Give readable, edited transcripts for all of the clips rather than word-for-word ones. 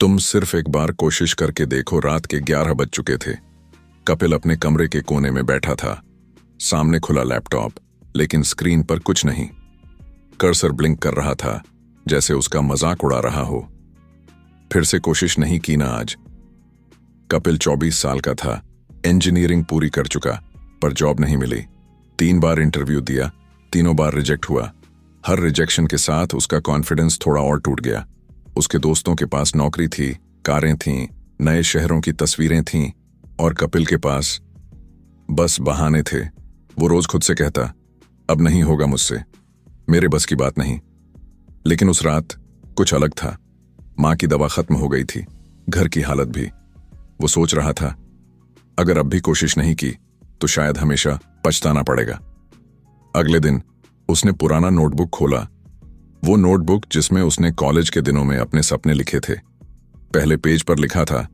तुम सिर्फ एक बार कोशिश करके देखो। रात के 11 बज चुके थे। कपिल अपने कमरे के कोने में बैठा था। सामने खुला लैपटॉप, लेकिन स्क्रीन पर कुछ नहीं। कर्सर ब्लिंक कर रहा था, जैसे उसका मजाक उड़ा रहा हो। फिर से कोशिश नहीं की ना आज। कपिल 24 साल का था, इंजीनियरिंग पूरी कर चुका, पर जॉब नहीं मिली। 3 बार इंटरव्यू दिया, तीनों बार रिजेक्ट हुआ। हर रिजेक्शन के साथ उसका कॉन्फिडेंस थोड़ा और टूट गया। उसके दोस्तों के पास नौकरी थी, कारें थीं, नए शहरों की तस्वीरें थीं, और कपिल के पास बस बहाने थे। वो रोज खुद से कहता, अब नहीं होगा मुझसे, मेरे बस की बात नहीं। लेकिन उस रात कुछ अलग था। मां की दवा खत्म हो गई थी, घर की हालत भी। वो सोच रहा था, अगर अब भी कोशिश नहीं की तो शायद हमेशा पछताना पड़ेगा। अगले दिन उसने पुराना नोटबुक खोला, वो नोटबुक जिसमें उसने कॉलेज के दिनों में अपने सपने लिखे थे। पहले पेज पर लिखा था,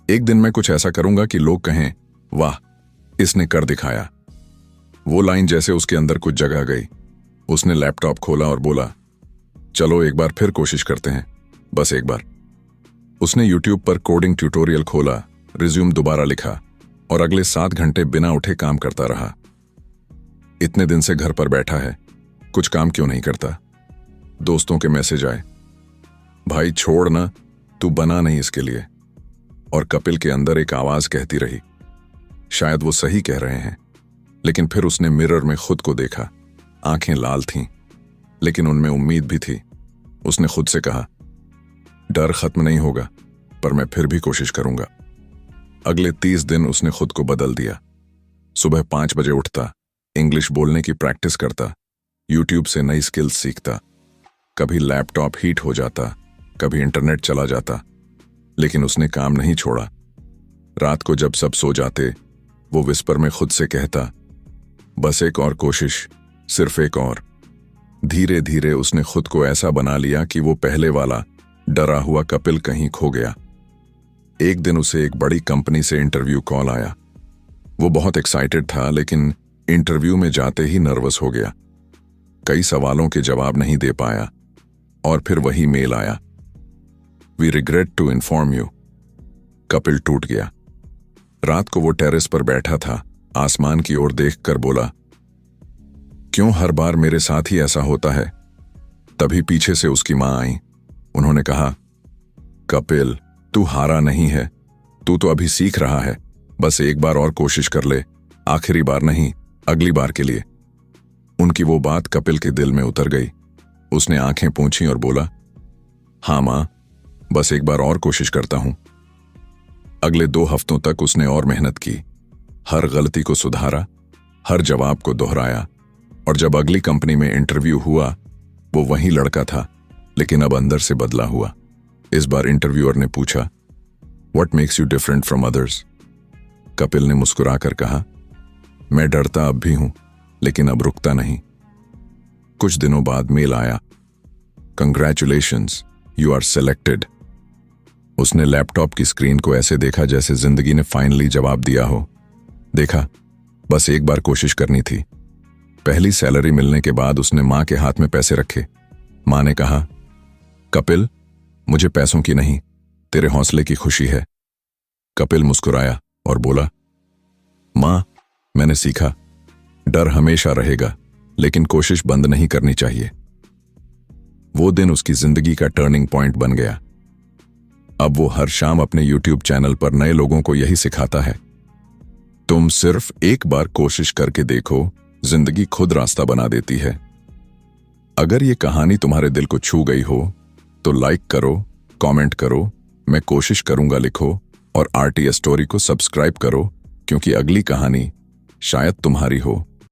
एक दिन मैं कुछ ऐसा करूंगा कि लोग कहें, वाह, इसने कर दिखाया। वो लाइन जैसे उसके अंदर कुछ जगह गई। उसने लैपटॉप खोला और बोला, चलो एक बार फिर कोशिश करते हैं, बस एक बार। उसने यूट्यूब पर कोडिंग ट्यूटोरियल खोला, रिज्यूम दोबारा लिखा, और अगले 7 घंटे बिना उठे काम करता रहा। इतने दिन से घर पर बैठा है, कुछ काम क्यों नहीं करता? दोस्तों के मैसेज आए, भाई छोड़ ना, तू बना नहीं इसके लिए। और कपिल के अंदर एक आवाज कहती रही, शायद वो सही कह रहे हैं। लेकिन फिर उसने मिरर में खुद को देखा। आंखें लाल थीं, लेकिन उनमें उम्मीद भी थी। उसने खुद से कहा, डर खत्म नहीं होगा, पर मैं फिर भी कोशिश करूंगा। अगले 30 दिन उसने खुद को बदल दिया। सुबह 5 बजे उठता, इंग्लिश बोलने की प्रैक्टिस करता, यूट्यूब से नई स्किल्स सीखता। कभी लैपटॉप हीट हो जाता, कभी इंटरनेट चला जाता, लेकिन उसने काम नहीं छोड़ा। रात को जब सब सो जाते, वो विस्पर में खुद से कहता, बस एक और कोशिश, सिर्फ एक और। धीरे धीरे उसने खुद को ऐसा बना लिया कि वो पहले वाला डरा हुआ कपिल कहीं खो गया। एक दिन उसे एक बड़ी कंपनी से इंटरव्यू कॉल आया। वो बहुत एक्साइटेड था, लेकिन इंटरव्यू में जाते ही नर्वस हो गया। कई सवालों के जवाब नहीं दे पाया, और फिर वही मेल आया, we regret to inform you. Kapil टूट गया। रात को वो टेरेस पर बैठा था, आसमान की ओर देखकर बोला, क्यों हर बार मेरे साथ ही ऐसा होता है? तभी पीछे से उसकी मां आई। उन्होंने कहा, कपिल, तू हारा नहीं है, तू तो अभी सीख रहा है। बस एक बार और कोशिश कर ले, आखिरी बार नहीं, अगली बार के लिए। उनकी वो बात कपिल के दिल में उतर गई। उसने आंखें पोंछी और बोला, हाँ मां, बस एक बार और कोशिश करता हूं। अगले 2 हफ्तों तक उसने और मेहनत की, हर गलती को सुधारा, हर जवाब को दोहराया। और जब अगली कंपनी में इंटरव्यू हुआ, वो वही लड़का था, लेकिन अब अंदर से बदला हुआ। इस बार इंटरव्यूअर ने पूछा, what makes you different from others? Kapil ने मुस्कुराकर कहा, मैं डरता अब भी हूं, लेकिन अब रुकता नहीं। कुछ दिनों बाद मेल आया, कंग्रेचुलेशंस, यू आर सेलेक्टेड। उसने लैपटॉप की स्क्रीन को ऐसे देखा जैसे जिंदगी ने फाइनली जवाब दिया हो। देखा, बस एक बार कोशिश करनी थी। पहली सैलरी मिलने के बाद उसने मां के हाथ में पैसे रखे। मां ने कहा, कपिल, मुझे पैसों की नहीं, तेरे हौसले की खुशी है। कपिल मुस्कुराया और बोला, मां, मैंने सीखा, डर हमेशा रहेगा, लेकिन कोशिश बंद नहीं करनी चाहिए। वो दिन उसकी जिंदगी का टर्निंग पॉइंट बन गया। अब वो हर शाम अपने यूट्यूब चैनल पर नए लोगों को यही सिखाता है, तुम सिर्फ एक बार कोशिश करके देखो, जिंदगी खुद रास्ता बना देती है। अगर ये कहानी तुम्हारे दिल को छू गई हो तो लाइक करो, कमेंट करो, मैं कोशिश करूंगा लिखो, और RTS स्टोरी को सब्सक्राइब करो, क्योंकि अगली कहानी शायद तुम्हारी हो।